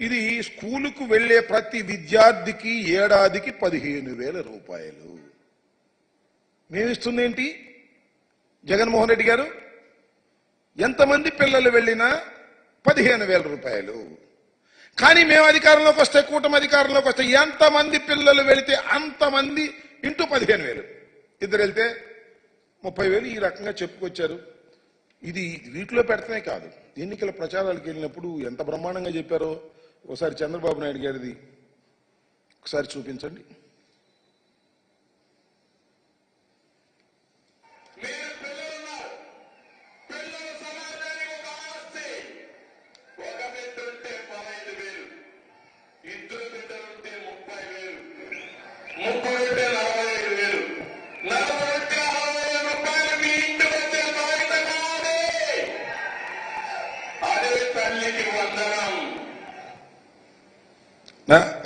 ఇది స్కూలుకు వెళ్లే ప్రతి విద్యార్థికి ఏడాదికి 15,000 రూపాయలు. మేమిస్తుంది ఏంటి? జగన్మోహన్ రెడ్డి గారు ఎంతమంది పిల్లలు వెళ్ళినా 15,000 రూపాయలు. కానీ మేము అధికారంలోకి వస్తే, కూటమి అధికారంలోకి వస్తే ఎంతమంది పిల్లలు వెళితే అంతమంది ఇంటూ 15,000. ఇద్దరు వెళ్తే 30,000 ఈ రకంగా చెప్పుకొచ్చారు. ఇది వీటిలో పెడతానే కాదు, ఎన్నికల ప్రచారాలకు వెళ్ళినప్పుడు ఎంత బ్రహ్మాండంగా చెప్పారో ఒకసారి చంద్రబాబు నాయుడు గారిది ఒకసారి చూపించండి.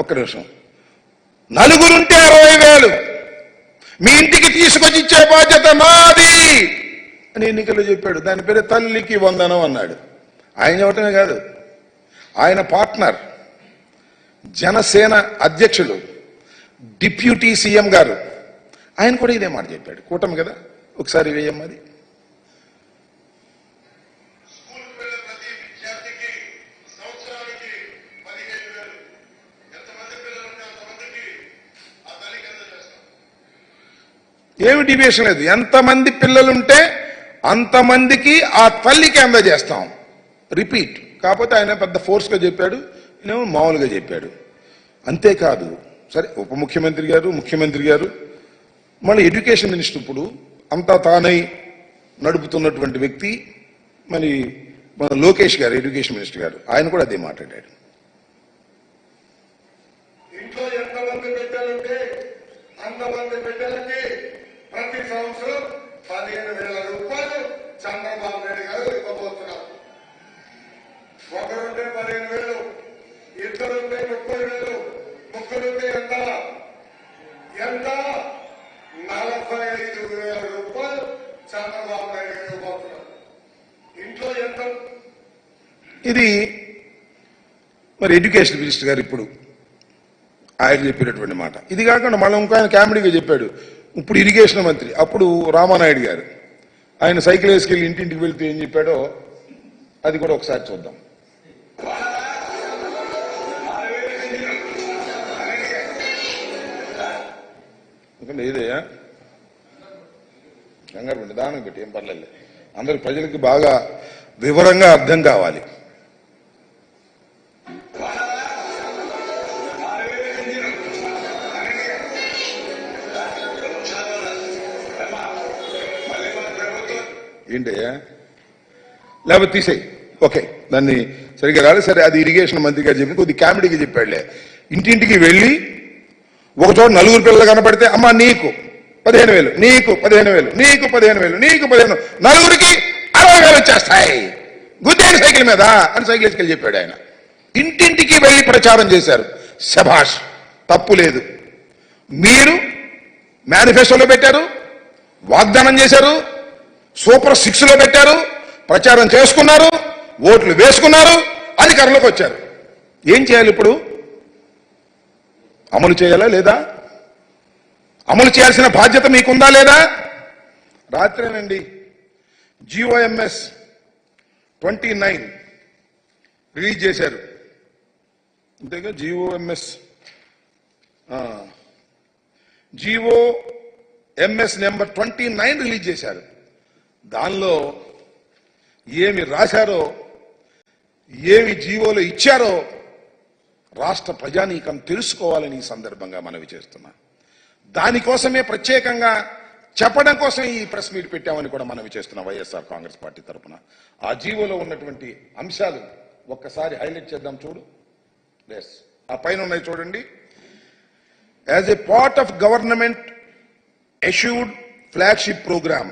ఒక్క నిమిషం. నలుగురుంటే 60,000 మీ ఇంటికి తీసుకొచ్చి ఇచ్చే బాధ్యత నాది అని ఎన్నికల్లో చెప్పాడు. దాని పేరు తల్లికి వందనం అన్నాడు. ఆయన చెప్పటమే కాదు, ఆయన పార్ట్నర్ జనసేన అధ్యక్షులు డిప్యూటీ సీఎం గారు ఆయన కూడా ఇదే మాట చెప్పాడు. కూటమి కదా, ఒకసారి వేయమ్మది. ఏమి డివియేషన్ లేదు. ఎంతమంది పిల్లలుంటే అంతమందికి ఆ తల్లికి అందజేస్తాం. రిపీట్. కాకపోతే ఆయన పెద్ద ఫోర్స్గా చెప్పాడు, నేను మామూలుగా చెప్పాడు. అంతేకాదు, సరే ఉప ముఖ్యమంత్రి గారు, ముఖ్యమంత్రి గారు, మళ్ళీ ఎడ్యుకేషన్ మినిస్టర్ ఇప్పుడు అంతా తానై నడుపుతున్నటువంటి వ్యక్తి మరి మన లోకేష్ గారు, ఎడ్యుకేషన్ మినిస్టర్ గారు, ఆయన కూడా అదే మాట్లాడాడు. ఇంట్లో ఎంతమంది బిడ్డలుంటే అంతమంది బిడ్డలకి ప్రతి సంవత్సరం 15,000 రూపాయలు చంద్రబాబు నాయుడు గారు ఇవ్వబోతున్నారు. ఒకరుంటే 15,000, ఇద్దరుంటే 30,000, ముగ్గురుంటే ఎంత 45,000 రూపాయలు చంద్రబాబు నాయుడు గారు ఇవ్వబోతున్నారు. ఇంట్లో ఎంత? ఇది మరి ఎడ్యుకేషన్ మినిస్టర్ గారు ఇప్పుడు ఆయన చెప్పినటువంటి మాట. ఇది కాకుండా మళ్ళీ ఇంకో ఆయన కామెడీగా చెప్పాడు. ఇప్పుడు ఇరిగేషన్ మంత్రి అప్పుడు రామానాయుడు గారు ఆయన సైకిల్ వేసుకెళ్ళి ఇంటింటికి వెళ్తే ఏం చెప్పాడో అది కూడా ఒకసారి చూద్దాం. ఏదయ్యా కంగారు పెట్టి దానం పెట్టి ఏం పర్లేదు, అందరికి ప్రజలకి బాగా వివరంగా అర్థం కావాలి. ఏంటయ్యా లేకపోతే తీసేయి. ఓకే, దాన్ని సరిగ్గా రాలేదు. సరే, అది ఇరిగేషన్ మంత్రి గారు చెప్పి కొద్ది కామెడీగా చెప్పాడులే. ఇంటింటికి వెళ్ళి ఒకచోట నలుగురు పిల్లలు కనపడితే అమ్మ నీకు 15,000, నీకు 15,000, నీకు 15,000, నీకు 15,000, నలుగురికి 60,000 వచ్చేస్తాయి గుద్దేని సైకిల్ మీద అని సైకిల్ వేసుకెళ్ళి చెప్పాడు ఆయన. ఇంటింటికి వెళ్ళి ప్రచారం చేశారు. శభాష్, తప్పు లేదు. మీరు మేనిఫెస్టోలో పెట్టారు, వాగ్దానం చేశారు, సూపర్ 6లో పెట్టారు, ప్రచారం చేసుకున్నారు, ఓట్లు వేసుకున్నారు, అధికారంలోకి వచ్చారు. ఏం చేయాలి ఇప్పుడు? అమలు చేయాలా లేదా? అమలు చేయాల్సిన బాధ్యత మీకుందా లేదా? రాత్రేనండి GOMS 29 రిలీజ్ చేశారు. అంతేగా GOMS నెంబర్ 29 రిలీజ్ చేశారు. దానిలో ఏమి రాశారో, ఏమి జీవోలో ఇచ్చారో రాష్ట్ర ప్రజానీకం తెలుసుకోవాలని ఈ సందర్భంగా మనవి చేస్తున్నా. దానికోసమే ప్రత్యేకంగా చెప్పడం కోసం ఈ ప్రెస్ మీట్ పెట్టామని కూడా మనవి చేస్తున్నాం వైఎస్ఆర్ కాంగ్రెస్ పార్టీ తరఫున. ఆ జీవోలో ఉన్నటువంటి అంశాలు ఒక్కసారి హైలైట్ చేద్దాం. చూడు, ఆ పైన ఉన్నాయి చూడండి. As a part of government issued flagship program,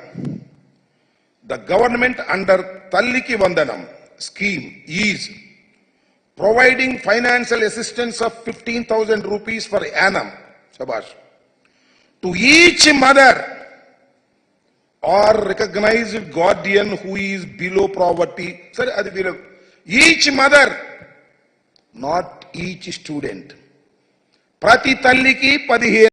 the government under Talliki Vandanam scheme is providing financial assistance of 15,000 rupees per annum, Shabash, to each mother or recognized guardian who is below poverty. Sir, each mother not each student. ప్రతి తల్లికి 15